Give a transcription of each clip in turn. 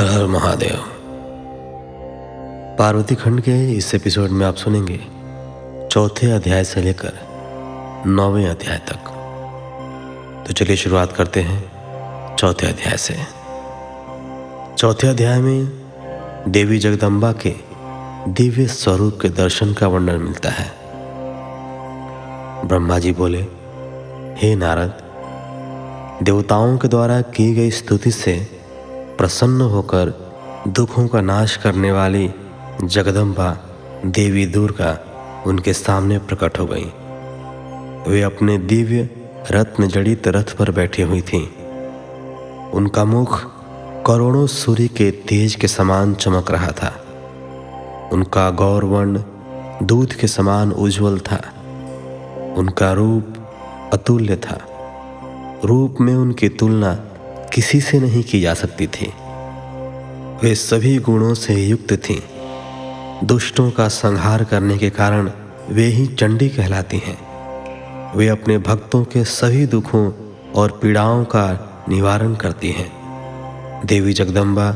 हर हर महादेव। पार्वती खंड के इस एपिसोड में आप सुनेंगे चौथे अध्याय से लेकर 9वें अध्याय तक। तो चलिए शुरुआत करते हैं चौथे अध्याय से। चौथे अध्याय में देवी जगदम्बा के दिव्य स्वरूप के दर्शन का वर्णन मिलता है। ब्रह्मा जी बोले, हे नारद, देवताओं के द्वारा की गई स्तुति से प्रसन्न होकर दुखों का नाश करने वाली जगदम्बा देवी दुर्गा उनके सामने प्रकट हो गई। वे अपने दिव्य रत्न जड़ित रथ पर बैठी हुई थीं। उनका मुख करोड़ों सूर्य के तेज के समान चमक रहा था। उनका गौरवर्ण दूध के समान उज्जवल था। उनका रूप अतुल्य था। रूप में उनकी तुलना किसी से नहीं की जा सकती थी। वे सभी गुणों से युक्त थीं। दुष्टों का संहार करने के कारण वे ही चंडी कहलाती हैं। वे अपने भक्तों के सभी दुखों और पीड़ाओं का निवारण करती हैं। देवी जगदम्बा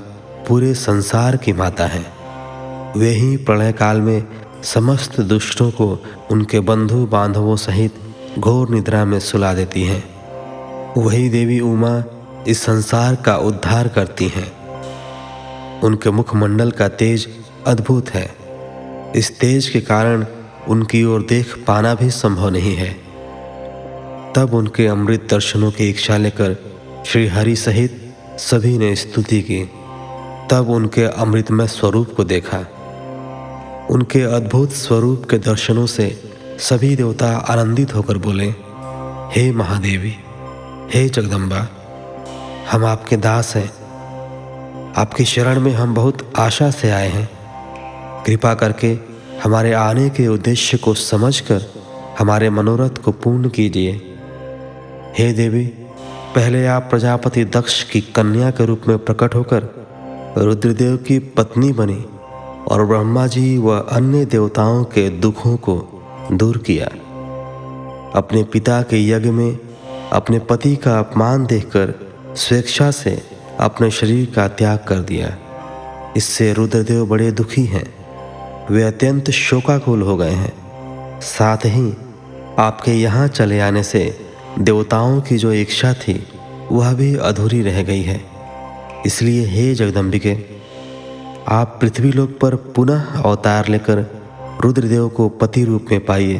पूरे संसार की माता हैं। वे ही प्रलय काल में समस्त दुष्टों को उनके बंधु बांधवों सहित घोर निद्रा में सुला देती हैं। वही देवी उमा इस संसार का उद्धार करती हैं। उनके मुखमंडल का तेज अद्भुत है। इस तेज के कारण उनकी ओर देख पाना भी संभव नहीं है। तब उनके अमृत दर्शनों की इच्छा लेकर श्री हरि सहित सभी ने स्तुति की। तब उनके अमृतमय स्वरूप को देखा। उनके अद्भुत स्वरूप के दर्शनों से सभी देवता आनंदित होकर बोले, हे महादेवी, हे जगदम्बा, हम आपके दास हैं। आपकी शरण में हम बहुत आशा से आए हैं। कृपा करके हमारे आने के उद्देश्य को समझकर हमारे मनोरथ को पूर्ण कीजिए। हे देवी, पहले आप प्रजापति दक्ष की कन्या के रूप में प्रकट होकर रुद्रदेव की पत्नी बनी और ब्रह्मा जी व अन्य देवताओं के दुखों को दूर किया। अपने पिता के यज्ञ में अपने पति का अपमान देखकर स्वेच्छा से अपने शरीर का त्याग कर दिया। इससे रुद्रदेव बड़े दुखी हैं। वे अत्यंत शोकाकुल हो गए हैं। साथ ही आपके यहाँ चले आने से देवताओं की जो इच्छा थी वह भी अधूरी रह गई है। इसलिए हे जगदम्बिके, आप पृथ्वीलोक पर पुनः अवतार लेकर रुद्रदेव को पति रूप में पाइए,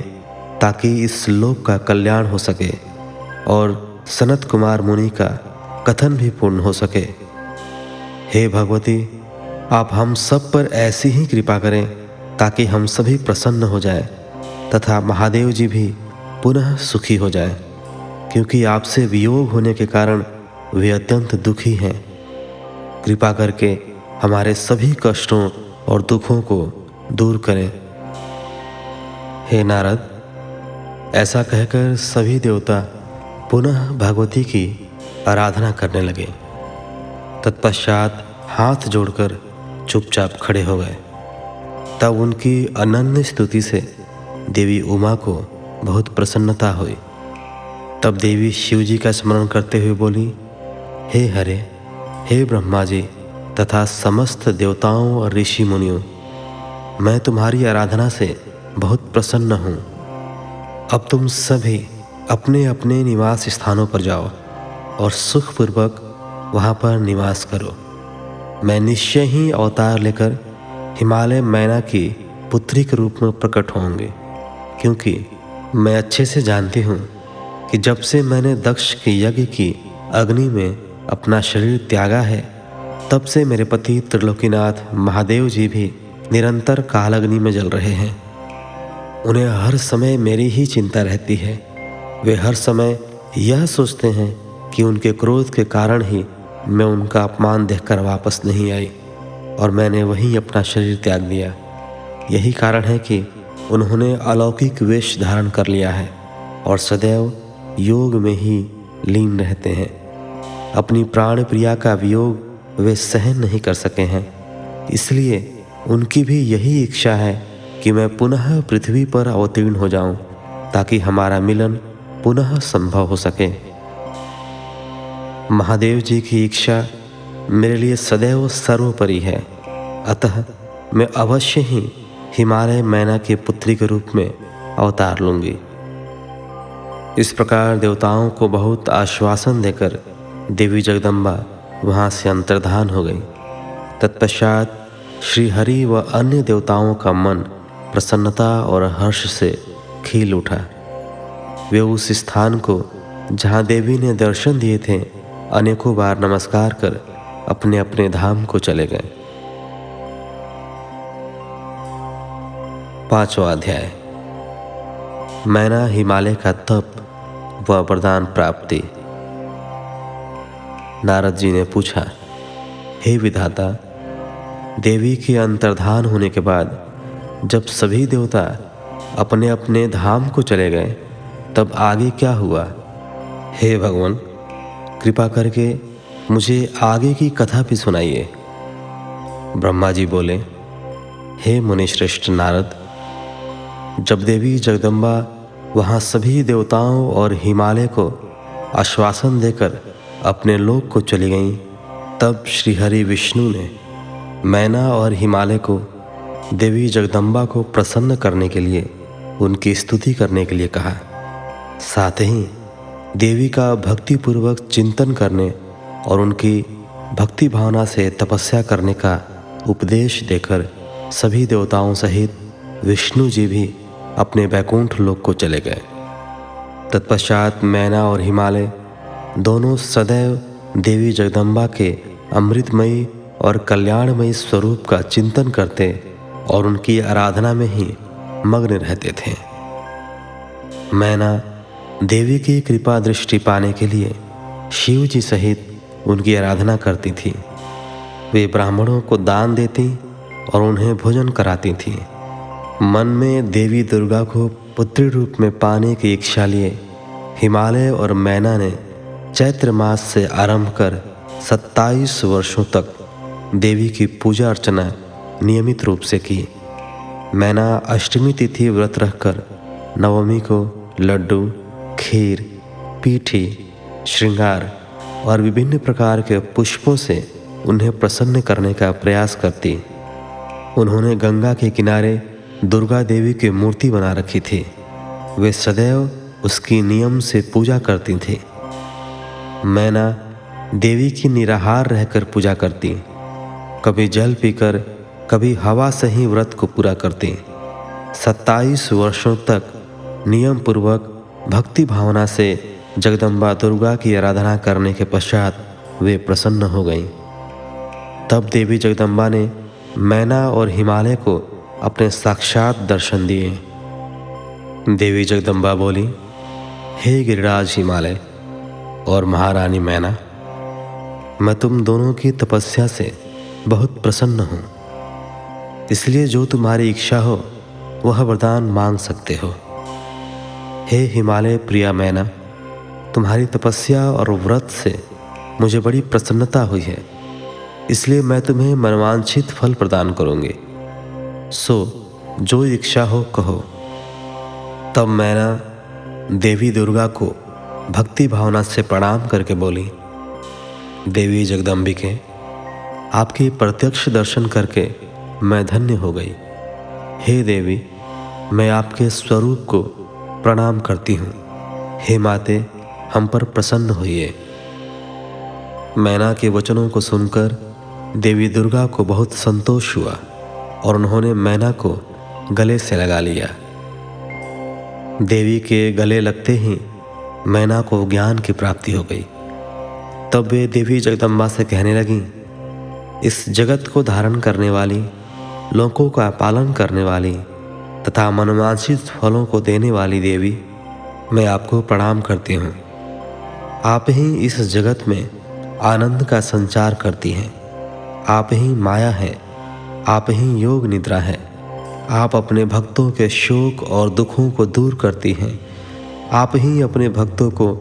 ताकि इस लोक का कल्याण हो सके और सनत कुमार मुनि का कथन भी पूर्ण हो सके। हे भगवती, आप हम सब पर ऐसी ही कृपा करें ताकि हम सभी प्रसन्न हो जाएं तथा महादेव जी भी पुनः सुखी हो जाएं, क्योंकि आपसे वियोग होने के कारण वे अत्यंत दुखी हैं। कृपा करके हमारे सभी कष्टों और दुखों को दूर करें। हे नारद, ऐसा कहकर सभी देवता पुनः भगवती की आराधना करने लगे। तत्पश्चात हाथ जोड़कर चुपचाप खड़े हो गए। तब उनकी अनन्य स्तुति से देवी उमा को बहुत प्रसन्नता हुई। तब देवी शिव जी का स्मरण करते हुए बोली, हे हरे, हे ब्रह्मा जी तथा समस्त देवताओं और ऋषि मुनियों, मैं तुम्हारी आराधना से बहुत प्रसन्न हूँ। अब तुम सभी अपने अपने निवास स्थानों पर जाओ और सुखपूर्वक वहाँ पर निवास करो। मैं निश्चय ही अवतार लेकर हिमालय मैना की पुत्री के रूप में प्रकट होंगे, क्योंकि मैं अच्छे से जानती हूँ कि जब से मैंने दक्ष के यज्ञ की अग्नि में अपना शरीर त्यागा है, तब से मेरे पति त्रिलोकीनाथ महादेव जी भी निरंतर कालाग्नि में जल रहे हैं। उन्हें हर समय मेरी ही चिंता रहती है। वे हर समय यह सोचते हैं कि उनके क्रोध के कारण ही मैं उनका अपमान देखकर वापस नहीं आई और मैंने वहीं अपना शरीर त्याग दिया। यही कारण है कि उन्होंने अलौकिक वेश धारण कर लिया है और सदैव योग में ही लीन रहते हैं। अपनी प्राण प्रिया का वियोग वे सहन नहीं कर सके हैं। इसलिए उनकी भी यही इच्छा है कि मैं पुनः पृथ्वी पर अवतीर्ण हो जाऊं, ताकि हमारा मिलन पुनः संभव हो सके। महादेव जी की इच्छा मेरे लिए सदैव सर्वोपरि है, अतः मैं अवश्य ही हिमालय मैना की पुत्री के रूप में अवतार लूंगी। इस प्रकार देवताओं को बहुत आश्वासन देकर देवी जगदम्बा वहाँ से अंतर्धान हो गई। तत्पश्चात श्री हरि व अन्य देवताओं का मन प्रसन्नता और हर्ष से खिल उठा। वे उस स्थान को जहाँ देवी ने दर्शन दिए थे अनेकों बार नमस्कार कर अपने अपने धाम को चले गए। 5वां अध्याय। मैना हिमालय का तप व वरदान प्राप्ति। नारद जी ने पूछा, हे विधाता, देवी के अंतर्धान होने के बाद जब सभी देवता अपने अपने धाम को चले गए तब आगे क्या हुआ? हे भगवान, कृपा करके मुझे आगे की कथा भी सुनाइए। ब्रह्मा जी बोले, हे मुनिश्रेष्ठ नारद, जब देवी जगदम्बा वहाँ सभी देवताओं और हिमालय को आश्वासन देकर अपने लोक को चली गईं, तब श्रीहरि विष्णु ने मैना और हिमालय को देवी जगदम्बा को प्रसन्न करने के लिए उनकी स्तुति करने के लिए कहा। साथ ही देवी का भक्तिपूर्वक चिंतन करने और उनकी भक्ति भावना से तपस्या करने का उपदेश देकर सभी देवताओं सहित विष्णु जी भी अपने वैकुंठ लोक को चले गए। तत्पश्चात मैना और हिमालय दोनों सदैव देवी जगदम्बा के अमृतमयी और कल्याणमयी स्वरूप का चिंतन करते और उनकी आराधना में ही मग्न रहते थे। मैना देवी की कृपा दृष्टि पाने के लिए शिव जी सहित उनकी आराधना करती थी। वे ब्राह्मणों को दान देती और उन्हें भोजन कराती थी। मन में देवी दुर्गा को पुत्री रूप में पाने की इच्छा लिए हिमालय और मैना ने चैत्र मास से आरंभ कर 27 वर्षों तक देवी की पूजा अर्चना नियमित रूप से की। मैना अष्टमी तिथि व्रत रखकर नवमी को लड्डू, खीर, पीठी, श्रृंगार और विभिन्न प्रकार के पुष्पों से उन्हें प्रसन्न करने का प्रयास करती। उन्होंने गंगा के किनारे दुर्गा देवी की मूर्ति बना रखी थी। वे सदैव उसकी नियम से पूजा करती थी। मैना देवी की निराहार रहकर पूजा करती, कभी जल पीकर कभी हवा से ही व्रत को पूरा करती। 27 वर्षों तक नियम पूर्वक भक्ति भावना से जगदम्बा दुर्गा की आराधना करने के पश्चात वे प्रसन्न हो गईं। तब देवी जगदम्बा ने मैना और हिमालय को अपने साक्षात दर्शन दिए। देवी जगदम्बा बोली, हे गिरिराज हिमालय और महारानी मैना, मैं तुम दोनों की तपस्या से बहुत प्रसन्न हूँ, इसलिए जो तुम्हारी इच्छा हो वह वरदान मांग सकते हो। हे हिमालय प्रिया मैना, तुम्हारी तपस्या और व्रत से मुझे बड़ी प्रसन्नता हुई है, इसलिए मैं तुम्हें मनवांछित फल प्रदान करूँगी। सो जो इच्छा हो कहो। तब मैना देवी दुर्गा को भक्ति भावना से प्रणाम करके बोली, देवी जगदम्बिके, आपके प्रत्यक्ष दर्शन करके मैं धन्य हो गई। हे देवी, मैं आपके स्वरूप को प्रणाम करती हूँ। हे माते, हम पर प्रसन्न होइए। मैना के वचनों को सुनकर देवी दुर्गा को बहुत संतोष हुआ और उन्होंने मैना को गले से लगा लिया। देवी के गले लगते ही मैना को ज्ञान की प्राप्ति हो गई। तब वे देवी जगदम्बा से कहने लगीं, इस जगत को धारण करने वाली, लोगों का पालन करने वाली तथा मनवांछित फलों को देने वाली देवी, मैं आपको प्रणाम करती हूँ। आप ही इस जगत में आनंद का संचार करती हैं। आप ही माया है, आप ही योग निद्रा है। आप अपने भक्तों के शोक और दुखों को दूर करती हैं। आप ही अपने भक्तों को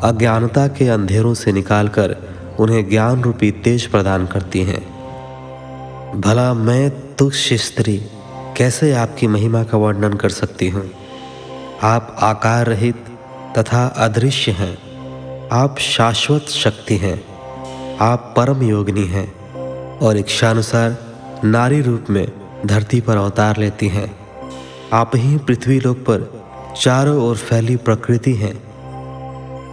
अज्ञानता के अंधेरों से निकालकर उन्हें ज्ञान रूपी तेज प्रदान करती हैं। भला मैं तुच्छ स्त्री कैसे आपकी महिमा का वर्णन कर सकती हूँ। आप आकार रहित तथा अदृश्य हैं। आप शाश्वत शक्ति हैं। आप परम योगिनी हैं और इच्छानुसार नारी रूप में धरती पर अवतार लेती हैं। आप ही पृथ्वी लोक पर चारों ओर फैली प्रकृति हैं।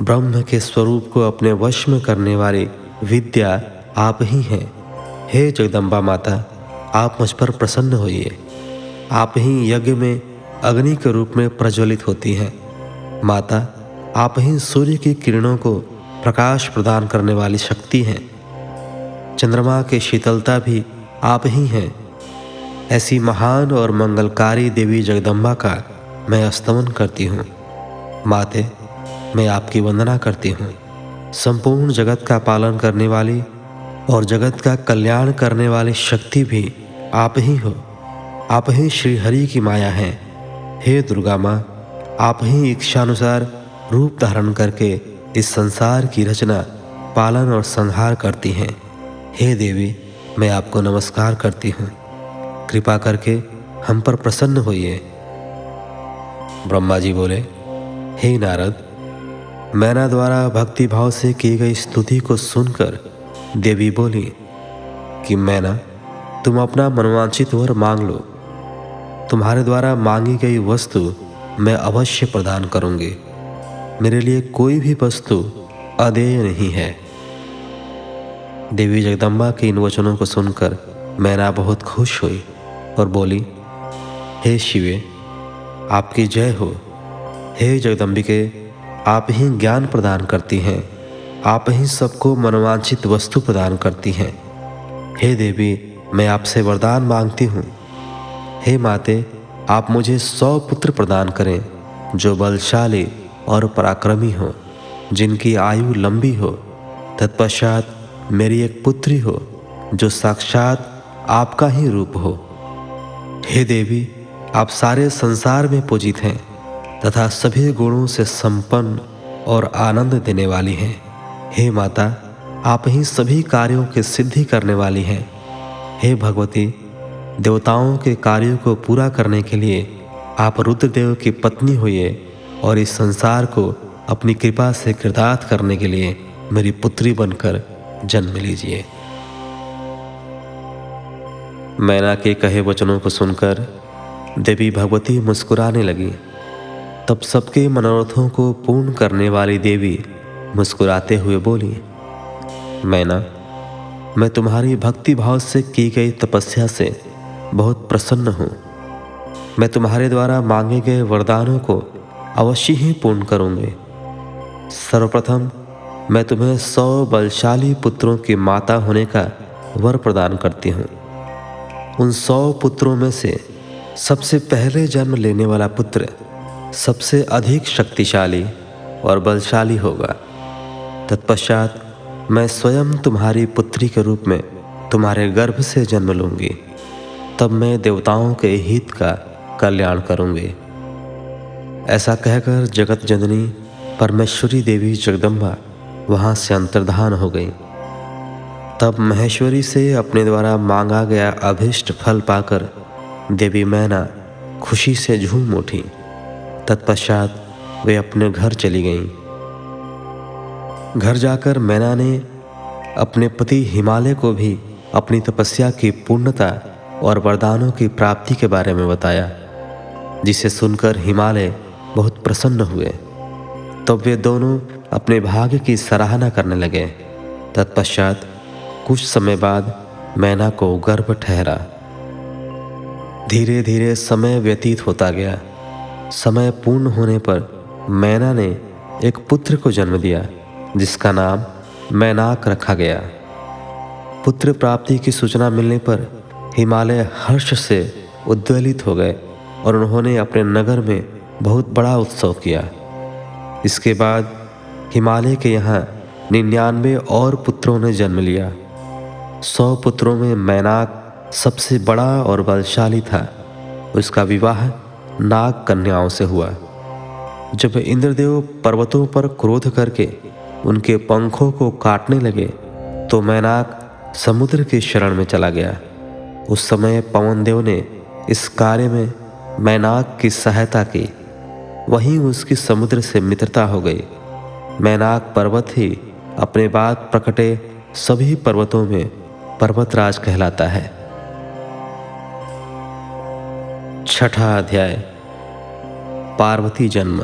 ब्रह्म के स्वरूप को अपने वश में करने वाली विद्या आप ही हैं। हे जगदम्बा माता, आप मुझ पर प्रसन्न होइए। आप ही यज्ञ में अग्नि के रूप में प्रज्वलित होती हैं। माता, आप ही सूर्य की किरणों को प्रकाश प्रदान करने वाली शक्ति हैं। चंद्रमा की शीतलता भी आप ही हैं। ऐसी महान और मंगलकारी देवी जगदम्बा का मैं स्तवन करती हूँ। माते, मैं आपकी वंदना करती हूँ। संपूर्ण जगत का पालन करने वाली और जगत का कल्याण करने वाली शक्ति भी आप ही हो। आप ही श्री हरि की माया हैं। हे दुर्गा माँ, आप ही इच्छानुसार रूप धारण करके इस संसार की रचना, पालन और संहार करती हैं। हे देवी, मैं आपको नमस्कार करती हूँ। कृपा करके हम पर प्रसन्न होइए। ब्रह्मा जी बोले, हे नारद, मैना द्वारा भक्ति भाव से की गई स्तुति को सुनकर देवी बोली कि मैना, तुम अपना मनवांछित वर मांग लो। तुम्हारे द्वारा मांगी गई वस्तु मैं अवश्य प्रदान करूंगी। मेरे लिए कोई भी वस्तु अदेय नहीं है। देवी जगदम्बा के इन वचनों को सुनकर मैना बहुत खुश हुई और बोली, हे शिवे, आपकी जय हो। हे जगदम्बिके, आप ही ज्ञान प्रदान करती हैं। आप ही सबको मनोवांछित वस्तु प्रदान करती हैं। हे देवी, मैं आपसे वरदान मांगती हूँ। हे माते, आप मुझे 100 पुत्र प्रदान करें जो बलशाली और पराक्रमी हो, जिनकी आयु लंबी हो। तत्पश्चात मेरी एक पुत्री हो जो साक्षात आपका ही रूप हो। हे देवी, आप सारे संसार में पूजित हैं तथा सभी गुणों से संपन्न और आनंद देने वाली हैं। हे माता, आप ही सभी कार्यों की सिद्धि करने वाली हैं। हे भगवती, देवताओं के कार्यों को पूरा करने के लिए आप रुद्रदेव की पत्नी हुई और इस संसार को अपनी कृपा से कृतार्थ करने के लिए मेरी पुत्री बनकर जन्म लीजिए। मैना के कहे वचनों को सुनकर देवी भगवती मुस्कुराने लगी। तब सबके मनोरथों को पूर्ण करने वाली देवी मुस्कुराते हुए बोली, मैना, मैं तुम्हारी भक्ति भाव से की गई तपस्या से बहुत प्रसन्न हूँ। मैं तुम्हारे द्वारा मांगे गए वरदानों को अवश्य ही पूर्ण करूँगी। सर्वप्रथम मैं तुम्हें 100 बलशाली पुत्रों की माता होने का वर प्रदान करती हूँ। उन 100 पुत्रों में से सबसे पहले जन्म लेने वाला पुत्र सबसे अधिक शक्तिशाली और बलशाली होगा। तत्पश्चात मैं स्वयं तुम्हारी पुत्री के रूप में तुम्हारे गर्भ से जन्म लूंगी। तब मैं देवताओं के हित का कल्याण करूंगी। ऐसा कहकर जगत जननी परमेश्वरी देवी जगदम्बा वहां से अंतर्धान हो गई। तब महेश्वरी से अपने द्वारा मांगा गया अभीष्ट फल पाकर देवी मैना खुशी से झूम उठी। तत्पश्चात वे अपने घर चली गईं। घर जाकर मैना ने अपने पति हिमालय को भी अपनी तपस्या की पूर्णता और वरदानों की प्राप्ति के बारे में बताया, जिसे सुनकर हिमालय बहुत प्रसन्न हुए। तब वे दोनों अपने भाग्य की सराहना करने लगे। तत्पश्चात कुछ समय बाद मैना को गर्भ ठहरा। धीरे धीरे समय व्यतीत होता गया। समय पूर्ण होने पर मैना ने एक पुत्र को जन्म दिया, जिसका नाम मैनाक रखा गया। पुत्र प्राप्ति की सूचना मिलने पर हिमालय हर्ष से उद्वेलित हो गए और उन्होंने अपने नगर में बहुत बड़ा उत्सव किया। इसके बाद हिमालय के यहाँ 99 और पुत्रों ने जन्म लिया। 100 पुत्रों में मैनाक सबसे बड़ा और बलशाली था। उसका विवाह नाग कन्याओं से हुआ। जब इंद्रदेव पर्वतों पर क्रोध करके उनके पंखों को काटने लगे तो मैनाक समुद्र की शरण में चला गया। उस समय पवनदेव ने इस कार्य में मैनाक की सहायता की। वहीं उसकी समुद्र से मित्रता हो गई। मैनाक पर्वत ही अपने बाद प्रकटे सभी पर्वतों में पर्वतराज कहलाता है। छठा अध्याय, पार्वती जन्म।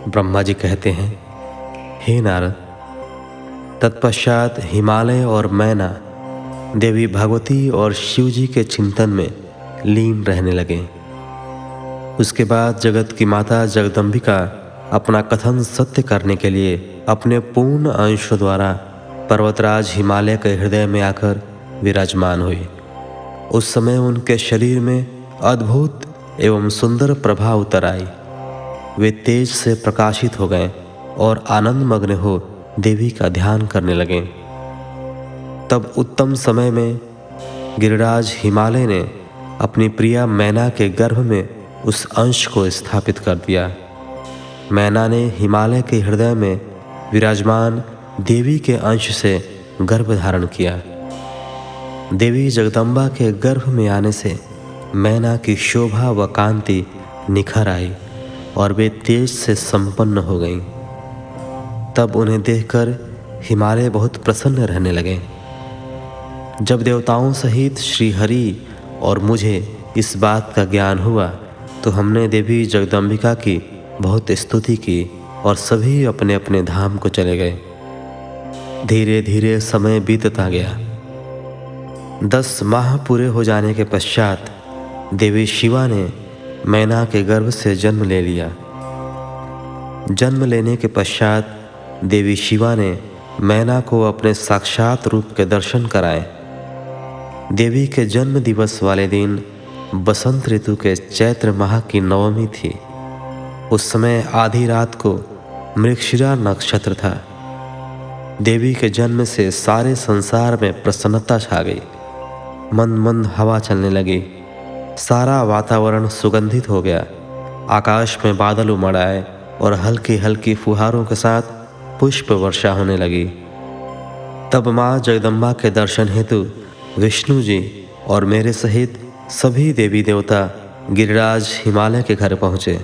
ब्रह्मा जी कहते हैं, हे नारद, तत्पश्चात हिमालय और मैना देवी भगवती और शिव जी के चिंतन में लीन रहने लगे। उसके बाद जगत की माता जगदम्बिका अपना कथन सत्य करने के लिए अपने पूर्ण अंश द्वारा पर्वतराज हिमालय के हृदय में आकर विराजमान हुई। उस समय उनके शरीर में अद्भुत एवं सुंदर प्रभा उतर आई। वे तेज से प्रकाशित हो गए और आनंद मग्न हो देवी का ध्यान करने लगे। तब उत्तम समय में गिरिराज हिमालय ने अपनी प्रिया मैना के गर्भ में उस अंश को स्थापित कर दिया। मैना ने हिमालय के हृदय में विराजमान देवी के अंश से गर्भ धारण किया। देवी जगदम्बा के गर्भ में आने से मैना की शोभा व कांति निखर आई और वे तेज से संपन्न हो गईं। तब उन्हें देखकर हिमालय बहुत प्रसन्न रहने लगे। जब देवताओं सहित श्री हरि और मुझे इस बात का ज्ञान हुआ तो हमने देवी जगदम्बिका की बहुत स्तुति की और सभी अपने अपने धाम को चले गए। धीरे धीरे समय बीतता गया। 10 माह पूरे हो जाने के पश्चात देवी शिवा ने मैना के गर्भ से जन्म ले लिया। जन्म लेने के पश्चात देवी शिवा ने मैना को अपने साक्षात रूप के दर्शन कराए। देवी के जन्म दिवस वाले दिन बसंत ऋतु के चैत्र माह की नवमी थी। उस समय आधी रात को मृगशिरा नक्षत्र था। देवी के जन्म से सारे संसार में प्रसन्नता छा गई। मंद मंद हवा चलने लगी। सारा वातावरण सुगंधित हो गया। आकाश में बादल उमड़ आए और हल्की हल्की फुहारों के साथ पुष्प वर्षा होने लगी। तब माँ जगदम्बा के दर्शन हेतु विष्णु जी और मेरे सहित सभी देवी देवता गिरिराज हिमालय के घर पहुँचे।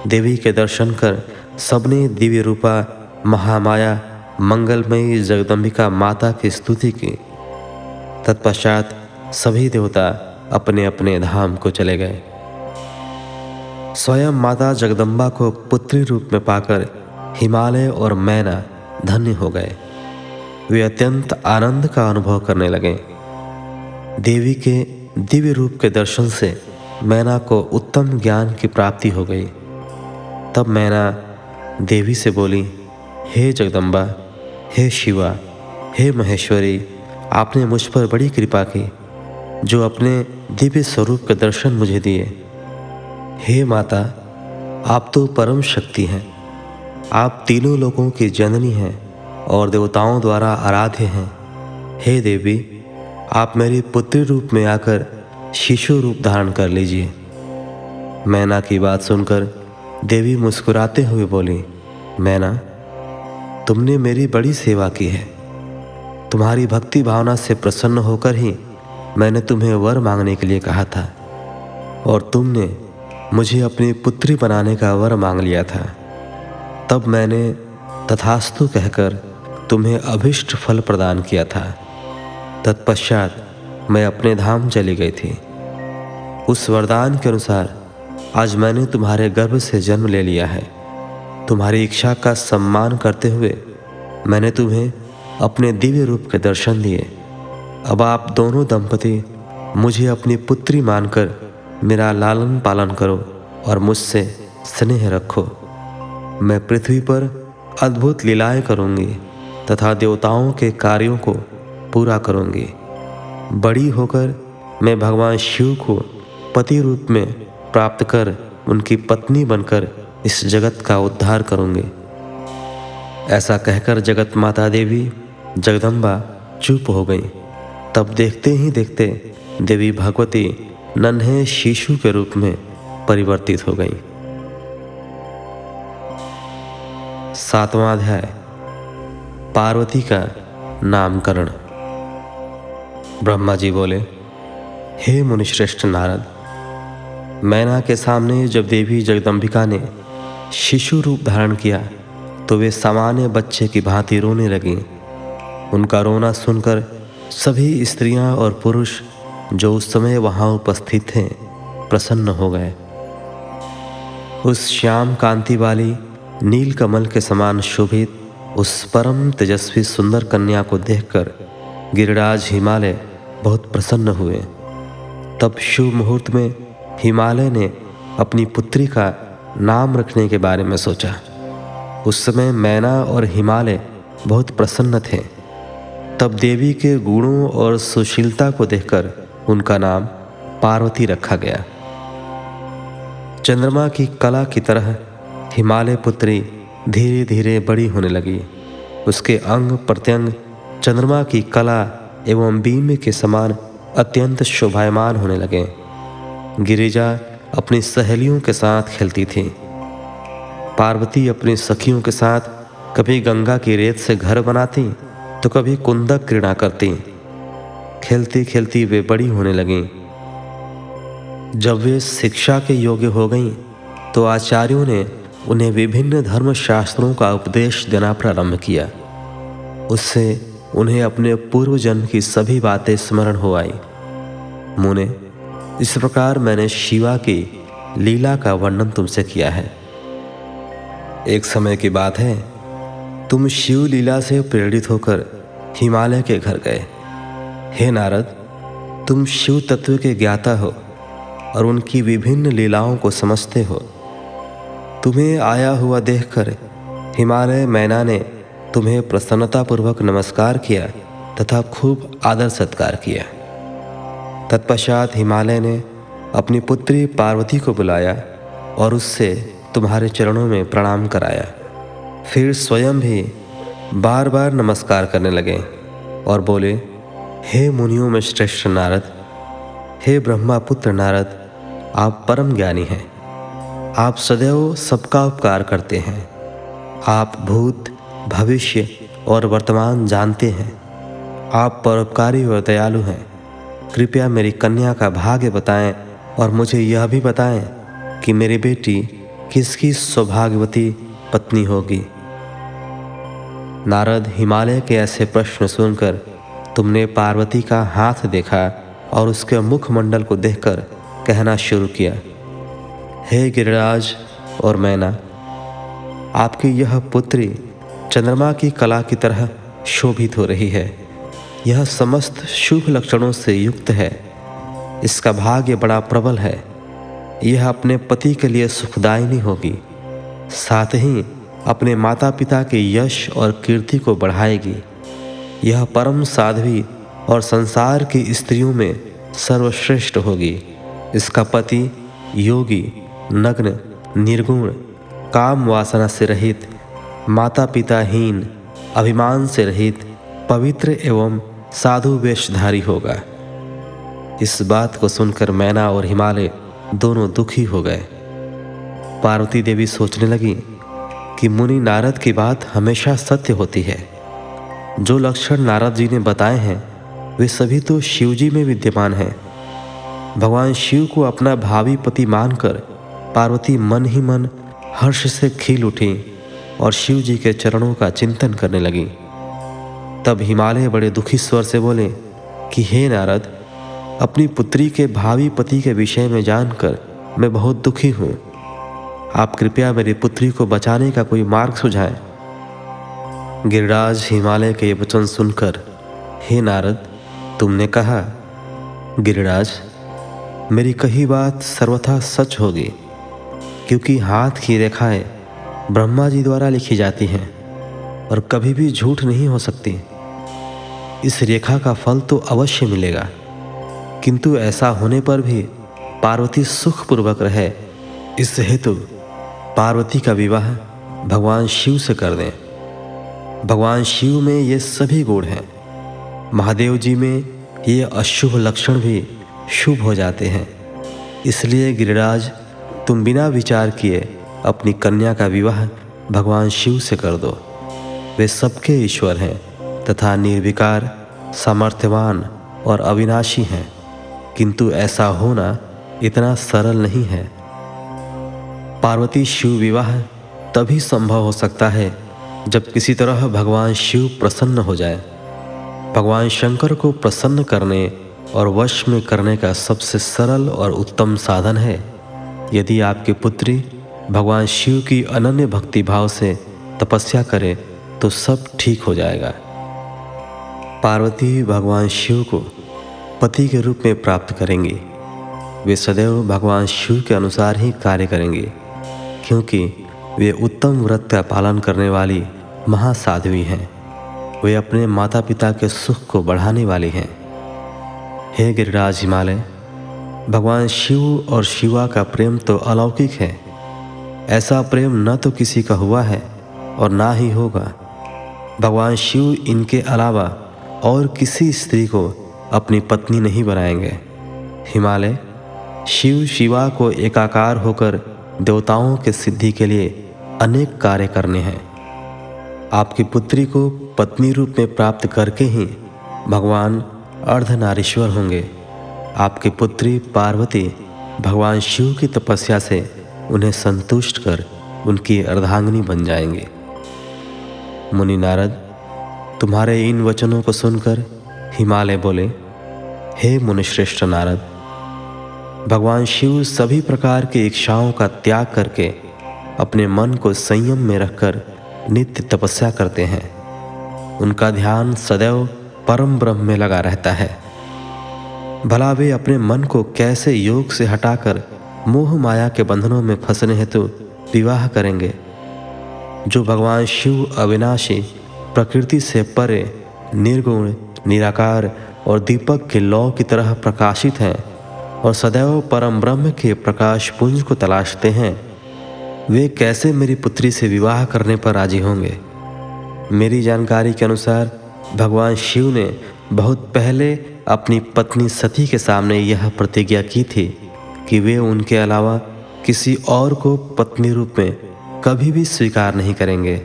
देवी के दर्शन कर सबने दिव्य रूपा महामाया मंगलमयी जगदम्बिका माता की स्तुति की। तत्पश्चात सभी देवता अपने अपने धाम को चले गए। स्वयं माता जगदम्बा को पुत्री रूप में पाकर हिमालय और मैना धन्य हो गए। वे अत्यंत आनंद का अनुभव करने लगे। देवी के दिव्य रूप के दर्शन से मैना को उत्तम ज्ञान की प्राप्ति हो गई। तब मैना देवी से बोली, हे जगदम्बा, हे शिवा, हे महेश्वरी, आपने मुझ पर बड़ी कृपा की जो अपने दिव्य स्वरूप के दर्शन मुझे दिए। हे माता, आप तो परम शक्ति हैं। आप तीनों लोगों की जननी हैं और देवताओं द्वारा आराध्य हैं। हे देवी, आप मेरी पुत्री रूप में आकर शिशु रूप धारण कर लीजिए। मैना की बात सुनकर देवी मुस्कुराते हुए बोली, मैना, तुमने मेरी बड़ी सेवा की है। तुम्हारी भक्ति भावना से प्रसन्न होकर ही मैंने तुम्हें वर मांगने के लिए कहा था और तुमने मुझे अपनी पुत्री बनाने का वर मांग लिया था। तब मैंने तथास्तु कहकर तुम्हें अभिष्ट फल प्रदान किया था। तत्पश्चात मैं अपने धाम चली गई थी। उस वरदान के अनुसार आज मैंने तुम्हारे गर्भ से जन्म ले लिया है। तुम्हारी इच्छा का सम्मान करते हुए मैंने तुम्हें अपने दिव्य रूप के दर्शन दिए। अब आप दोनों दंपति मुझे अपनी पुत्री मानकर मेरा लालन पालन करो और मुझसे स्नेह रखो। मैं पृथ्वी पर अद्भुत लीलाएं करूंगी तथा देवताओं के कार्यों को पूरा करूंगी। बड़ी होकर मैं भगवान शिव को पति रूप में प्राप्त कर उनकी पत्नी बनकर इस जगत का उद्धार करूंगी। ऐसा कहकर जगत माता देवी जगदम्बा चुप हो गई। तब देखते ही देखते देवी भगवती नन्हे शिशु के रूप में परिवर्तित हो गई। 7वां अध्याय, पार्वती का नामकरण। ब्रह्मा जी बोले, हे मुनिश्रेष्ठ नारद, मैना के सामने जब देवी जगदम्बिका ने शिशु रूप धारण किया तो वे सामान्य बच्चे की भांति रोने लगीं। उनका रोना सुनकर सभी स्त्रियां और पुरुष जो उस समय वहां उपस्थित थे प्रसन्न हो गए। उस श्याम कांति वाली नील कमल के समान शोभित उस परम तेजस्वी सुंदर कन्या को देखकर गिरिराज हिमालय बहुत प्रसन्न हुए। तब शुभ मुहूर्त में हिमालय ने अपनी पुत्री का नाम रखने के बारे में सोचा। उस समय मैना और हिमालय बहुत प्रसन्न थे। तब देवी के गुणों और सुशीलता को देखकर उनका नाम पार्वती रखा गया। चंद्रमा की कला की तरह हिमालय पुत्री धीरे धीरे बड़ी होने लगी। उसके अंग प्रत्यंग चंद्रमा की कला एवं बीम के समान अत्यंत शोभायमान होने लगे। गिरिजा अपनी सहेलियों के साथ खेलती थी। पार्वती अपनी सखियों के साथ कभी गंगा की रेत से घर बनाती तो कभी कुंदक क्रीड़ा करती। खेलती खेलती वे बड़ी होने लगीं। जब वे शिक्षा के योग्य हो गईं तो आचार्यों ने उन्हें विभिन्न धर्म शास्त्रों का उपदेश देना प्रारंभ किया। उससे उन्हें अपने पूर्व जन्म की सभी बातें स्मरण हो आई। मुने, इस प्रकार मैंने शिवा की लीला का वर्णन तुमसे किया है। एक समय की बात है, तुम शिव लीला से प्रेरित होकर हिमालय के घर गए। हे नारद, तुम शिव तत्व के ज्ञाता हो और उनकी विभिन्न लीलाओं को समझते हो। तुम्हें आया हुआ देखकर हिमालय मैना ने तुम्हें प्रसन्नतापूर्वक नमस्कार किया तथा खूब आदर सत्कार किया। तत्पश्चात हिमालय ने अपनी पुत्री पार्वती को बुलाया और उससे तुम्हारे चरणों में प्रणाम कराया। फिर स्वयं भी बार बार नमस्कार करने लगे और बोले, हे मुनियों में श्रेष्ठ नारद, हे ब्रह्मा पुत्र नारद, आप परम ज्ञानी हैं। आप सदैव सबका उपकार करते हैं। आप भूत, भविष्य और वर्तमान जानते हैं। आप परोपकारी और दयालु हैं। कृपया मेरी कन्या का भाग्य बताएं और मुझे यह भी बताएं कि मेरी बेटी किसकी सौभाग्यवती पत्नी होगी। नारद, हिमालय के ऐसे प्रश्न सुनकर तुमने पार्वती का हाथ देखा और उसके मुखमंडल को देखकर कहना शुरू किया, हे गिरिराज और मैना, आपकी यह पुत्री चंद्रमा की कला की तरह शोभित हो रही है। यह समस्त शुभ लक्षणों से युक्त है। इसका भाग्य बड़ा प्रबल है। यह अपने पति के लिए सुखदायिनी होगी, साथ ही अपने माता पिता के यश और कीर्ति को बढ़ाएगी। यह परम साध्वी और संसार की स्त्रियों में सर्वश्रेष्ठ होगी। इसका पति योगी, नग्न, निर्गुण, काम वासना से रहित, माता पिताहीन, अभिमान से रहित, पवित्र एवं साधु वेशधारी होगा। इस बात को सुनकर मैना और हिमालय दोनों दुखी हो गए। पार्वती देवी सोचने लगी कि मुनि नारद की बात हमेशा सत्य होती है। जो लक्षण नारद जी ने बताए हैं वे सभी तो शिवजी में विद्यमान हैं। भगवान शिव को अपना भावी पति मानकर पार्वती मन ही मन हर्ष से खिल उठी और शिव जी के चरणों का चिंतन करने लगी। तब हिमालय बड़े दुखी स्वर से बोले कि हे नारद, अपनी पुत्री के भावी पति के विषय में जानकर मैं बहुत दुखी हूँ। आप कृपया मेरी पुत्री को बचाने का कोई मार्ग सुझाएं। गिरिराज हिमालय के ये वचन सुनकर, हे नारद, तुमने कहा, गिरिराज, मेरी कही बात सर्वथा सच होगी, क्योंकि हाथ की रेखाएं ब्रह्मा जी द्वारा लिखी जाती हैं और कभी भी झूठ नहीं हो सकती। इस रेखा का फल तो अवश्य मिलेगा, किंतु ऐसा होने पर भी पार्वती सुखपूर्वक रहे, इस हेतु पार्वती का विवाह भगवान शिव से कर दें। भगवान शिव में ये सभी गुण हैं। महादेव जी में ये अशुभ लक्षण भी शुभ हो जाते हैं। इसलिए गिरिराज, तुम बिना विचार किए अपनी कन्या का विवाह भगवान शिव से कर दो। वे सबके ईश्वर हैं तथा निर्विकार, सामर्थ्यवान और अविनाशी हैं, किंतु ऐसा होना इतना सरल नहीं है। पार्वती शिव विवाह तभी संभव हो सकता है जब किसी तरह भगवान शिव प्रसन्न हो जाए, भगवान शंकर को प्रसन्न करने और वश में करने का सबसे सरल और उत्तम साधन है यदि आपकी पुत्री भगवान शिव की अनन्य भक्ति भाव से तपस्या करे तो सब ठीक हो जाएगा। पार्वती भगवान शिव को पति के रूप में प्राप्त करेंगी। वे सदैव भगवान शिव के अनुसार ही कार्य करेंगे क्योंकि वे उत्तम व्रत का पालन करने वाली महासाध्वी हैं। वे अपने माता पिता के सुख को बढ़ाने वाली हैं। हे गिरिराज हिमालय, भगवान शिव और शिवा का प्रेम तो अलौकिक है। ऐसा प्रेम न तो किसी का हुआ है और ना ही होगा। भगवान शिव इनके अलावा और किसी स्त्री को अपनी पत्नी नहीं बनाएंगे। हिमालय, शिव शिवा को एकाकार होकर देवताओं के सिद्धि के लिए अनेक कार्य करने हैं। आपकी पुत्री को पत्नी रूप में प्राप्त करके ही भगवान अर्धनारीश्वर होंगे। आपकी पुत्री पार्वती भगवान शिव की तपस्या से उन्हें संतुष्ट कर उनकी अर्धांगिनी बन जाएंगे। मुनि नारद, तुम्हारे इन वचनों को सुनकर हिमालय बोले, हे मुनिश्रेष्ठ नारद, भगवान शिव सभी प्रकार की इच्छाओं का त्याग करके अपने मन को संयम में रखकर नित्य तपस्या करते हैं। उनका ध्यान सदैव परम ब्रह्म में लगा रहता है। भला वे अपने मन को कैसे योग से हटाकर मोह माया के बंधनों में फंसने हेतु विवाह करेंगे। जो भगवान शिव अविनाशी, प्रकृति से परे, निर्गुण, निराकार और दीपक के लौ की तरह प्रकाशित हैं और सदैव परम ब्रह्म के प्रकाश पुंज को तलाशते हैं, वे कैसे मेरी पुत्री से विवाह करने पर राजी होंगे। मेरी जानकारी के अनुसार भगवान शिव ने बहुत पहले अपनी पत्नी सती के सामने यह प्रतिज्ञा की थी कि वे उनके अलावा किसी और को पत्नी रूप में कभी भी स्वीकार नहीं करेंगे।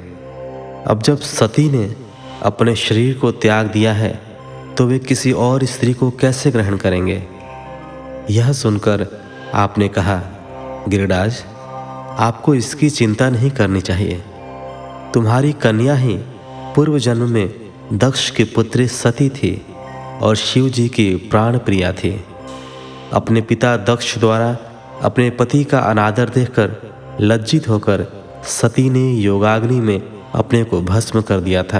अब जब सती ने अपने शरीर को त्याग दिया है तो वे किसी और स्त्री को कैसे ग्रहण करेंगे। यह सुनकर आपने कहा, गिरिराज, आपको इसकी चिंता नहीं करनी चाहिए। तुम्हारी कन्या ही पूर्व जन्म में दक्ष की पुत्री सती थी और शिव जी की प्राण प्रिया थी। अपने पिता दक्ष द्वारा अपने पति का अनादर देखकर लज्जित होकर सती ने योगाग्नि में अपने को भस्म कर दिया था।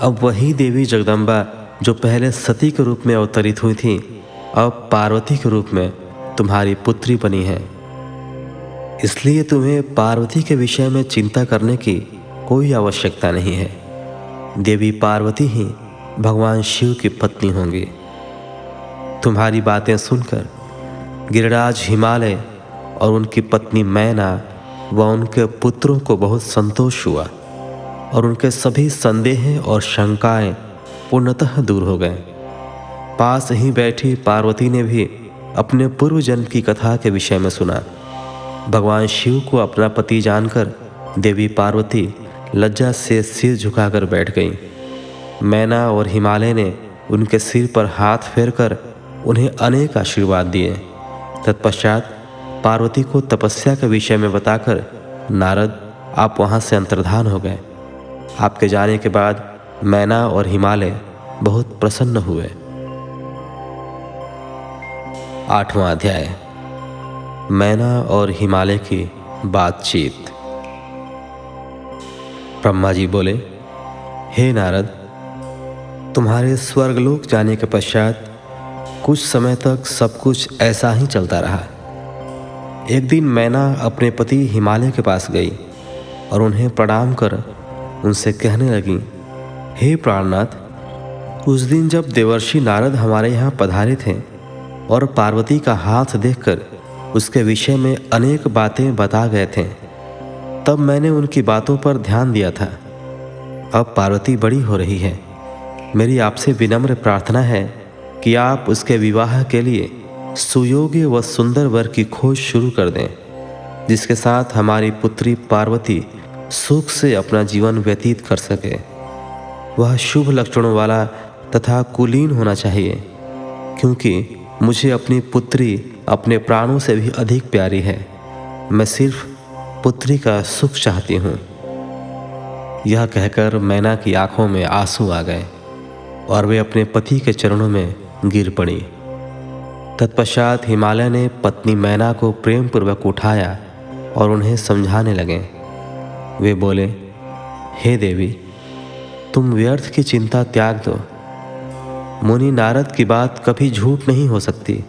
अब वही देवी जगदम्बा जो पहले सती के रूप में अवतरित हुई थी, अब पार्वती के रूप में तुम्हारी पुत्री बनी है। इसलिए तुम्हें पार्वती के विषय में चिंता करने की कोई आवश्यकता नहीं है। देवी पार्वती ही भगवान शिव की पत्नी होंगी। तुम्हारी बातें सुनकर गिरिराज हिमालय और उनकी पत्नी मैना व उनके पुत्रों को बहुत संतोष हुआ और उनके सभी संदेह और शंकाएं पूर्णतः दूर हो गए। पास ही बैठी पार्वती ने भी अपने पूर्व जन्म की कथा के विषय में सुना। भगवान शिव को अपना पति जानकर देवी पार्वती लज्जा से सिर झुकाकर बैठ गई। मैना और हिमालय ने उनके सिर पर हाथ फेरकर उन्हें अनेक आशीर्वाद दिए। तत्पश्चात पार्वती को तपस्या के विषय में बताकर नारद आप वहाँ से अंतर्धान हो गए। आपके जाने के बाद मैना और हिमालय बहुत प्रसन्न हुए। 8वां अध्याय, मैना और हिमालय की बातचीत। ब्रह्मा जी बोले, हे नारद, तुम्हारे स्वर्गलोक जाने के पश्चात कुछ समय तक सब कुछ ऐसा ही चलता रहा। एक दिन मैना अपने पति हिमालय के पास गई और उन्हें प्रणाम कर उनसे कहने लगी, हे प्राणनाथ, उस दिन जब देवर्षि नारद हमारे यहाँ पधारे थे और पार्वती का हाथ देखकर उसके विषय में अनेक बातें बता गए थे, तब मैंने उनकी बातों पर ध्यान दिया था। अब पार्वती बड़ी हो रही है। मेरी आपसे विनम्र प्रार्थना है कि आप उसके विवाह के लिए सुयोग्य व सुंदर वर की खोज शुरू कर दें, जिसके साथ हमारी पुत्री पार्वती सुख से अपना जीवन व्यतीत कर सके। वह शुभ लक्षणों वाला तथा कुलीन होना चाहिए, क्योंकि मुझे अपनी पुत्री अपने प्राणों से भी अधिक प्यारी है। मैं सिर्फ पुत्री का सुख चाहती हूँ। यह कहकर मैना की आंखों में आंसू आ गए और वे अपने पति के चरणों में गिर पड़ी। तत्पश्चात हिमालय ने पत्नी मैना को प्रेम पूर्वक उठाया और उन्हें समझाने लगे। वे बोले, हे देवी, तुम व्यर्थ की चिंता त्याग दो। मुनि नारद की बात कभी झूठ नहीं हो सकती।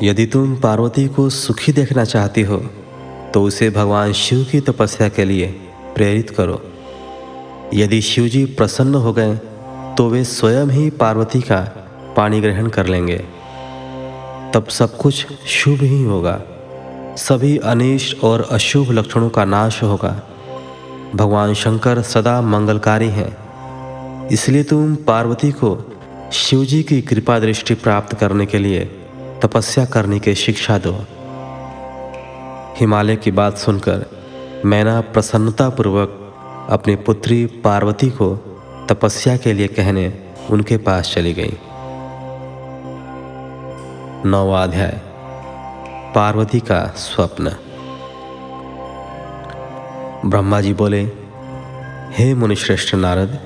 यदि तुम पार्वती को सुखी देखना चाहती हो तो उसे भगवान शिव की तपस्या के लिए प्रेरित करो। यदि शिव जी प्रसन्न हो गए तो वे स्वयं ही पार्वती का पाणी ग्रहण कर लेंगे। तब सब कुछ शुभ ही होगा, सभी अनिष्ट और अशुभ लक्षणों का नाश होगा। भगवान शंकर सदा मंगलकारी हैं, इसलिए तुम पार्वती को शिव जी की कृपा दृष्टि प्राप्त करने के लिए तपस्या करने की शिक्षा दो। हिमालय की बात सुनकर मैना प्रसन्नतापूर्वक अपनी पुत्री पार्वती को तपस्या के लिए कहने उनके पास चली गई। 9वां अध्याय, पार्वती का स्वप्न। ब्रह्मा जी बोले, हे मुनिश्रेष्ठ नारद,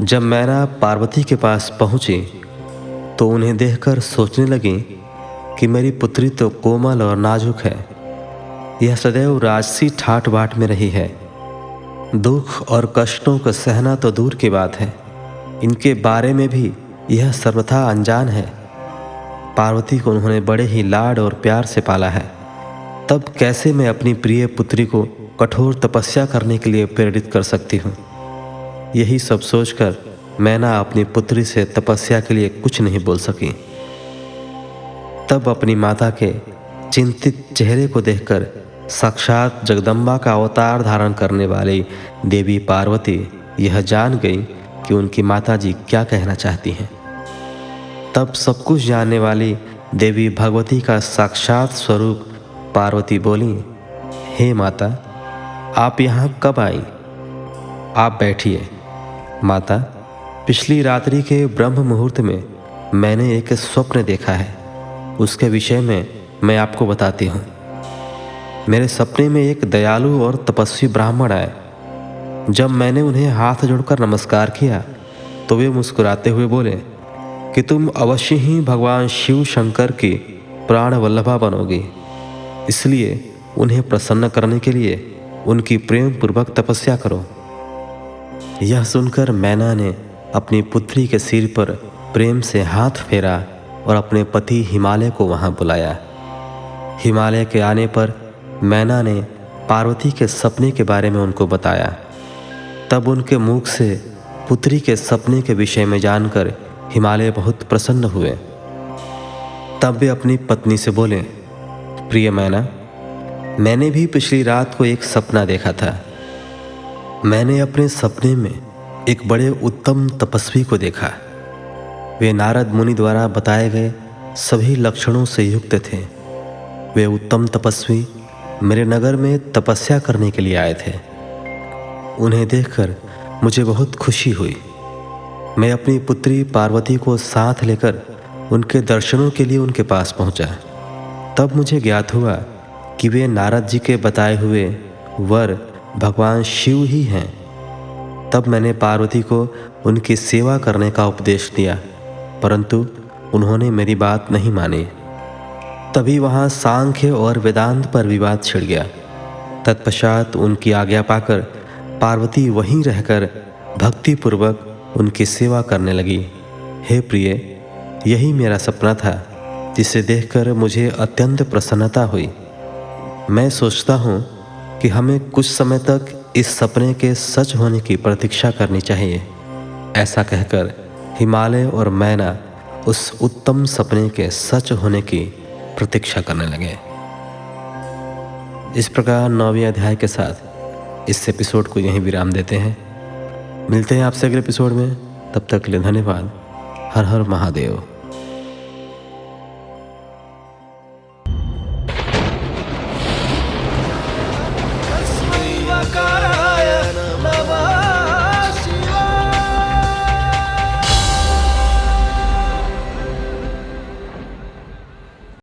जब मैना पार्वती के पास पहुंची तो उन्हें देखकर सोचने लगी कि मेरी पुत्री तो कोमल और नाजुक है। यह सदैव राजसी ठाट बाट में रही है। दुख और कष्टों को सहना तो दूर की बात है, इनके बारे में भी यह सर्वथा अनजान है। पार्वती को उन्होंने बड़े ही लाड और प्यार से पाला है, तब कैसे मैं अपनी प्रिय पुत्री को कठोर तपस्या करने के लिए प्रेरित कर सकती हूँ। यही सब सोचकर मैना अपनी पुत्री से तपस्या के लिए कुछ नहीं बोल सकी। तब अपनी माता के चिंतित चेहरे को देखकर साक्षात जगदम्बा का अवतार धारण करने वाली देवी पार्वती यह जान गई कि उनकी माता जी क्या कहना चाहती हैं। तब सब कुछ जानने वाली देवी भगवती का साक्षात स्वरूप पार्वती बोली, हे माता, आप यहाँ कब आई? आप बैठिए। माता, पिछली रात्रि के ब्रह्म मुहूर्त में मैंने एक स्वप्न देखा है, उसके विषय में मैं आपको बताती हूँ। मेरे सपने में एक दयालु और तपस्वी ब्राह्मण आए। जब मैंने उन्हें हाथ जोड़कर नमस्कार किया तो वे मुस्कुराते हुए बोले कि तुम अवश्य ही भगवान शिव शंकर की प्राण वल्लभा बनोगी, इसलिए उन्हें प्रसन्न करने के लिए उनकी प्रेम पूर्वक तपस्या करो। यह सुनकर मैना ने अपनी पुत्री के सिर पर प्रेम से हाथ फेरा और अपने पति हिमालय को वहां बुलाया। हिमालय के आने पर मैना ने पार्वती के सपने के बारे में उनको बताया। तब उनके मुख से पुत्री के सपने के विषय में जानकर हिमालय बहुत प्रसन्न हुए। तब वे अपनी पत्नी से बोले, प्रिय मैना, मैंने भी पिछली रात को एक सपना देखा था। मैंने अपने सपने में एक बड़े उत्तम तपस्वी को देखा। वे नारद मुनि द्वारा बताए गए सभी लक्षणों से युक्त थे। वे उत्तम तपस्वी मेरे नगर में तपस्या करने के लिए आए थे। उन्हें देखकर मुझे बहुत खुशी हुई। मैं अपनी पुत्री पार्वती को साथ लेकर उनके दर्शनों के लिए उनके पास पहुंचा। तब मुझे ज्ञात हुआ कि वे नारद जी के बताए हुए वर भगवान शिव ही हैं। तब मैंने पार्वती को उनकी सेवा करने का उपदेश दिया, परंतु उन्होंने मेरी बात नहीं मानी। तभी वहाँ सांख्य और वेदांत पर विवाद छिड़ गया। तत्पश्चात उनकी आज्ञा पाकर पार्वती वहीं रहकर भक्तिपूर्वक उनकी सेवा करने लगी। हे प्रिय, यही मेरा सपना था, जिसे देखकर मुझे अत्यंत प्रसन्नता हुई। मैं सोचता हूँ कि हमें कुछ समय तक इस सपने के सच होने की प्रतीक्षा करनी चाहिए। ऐसा कहकर हिमालय और मैना उस उत्तम सपने के सच होने की प्रतीक्षा करने लगे। इस प्रकार 9वें अध्याय के साथ इस एपिसोड को यहीं विराम देते हैं। मिलते हैं आपसे अगले एपिसोड में, तब तक के लिए धन्यवाद। हर हर महादेव।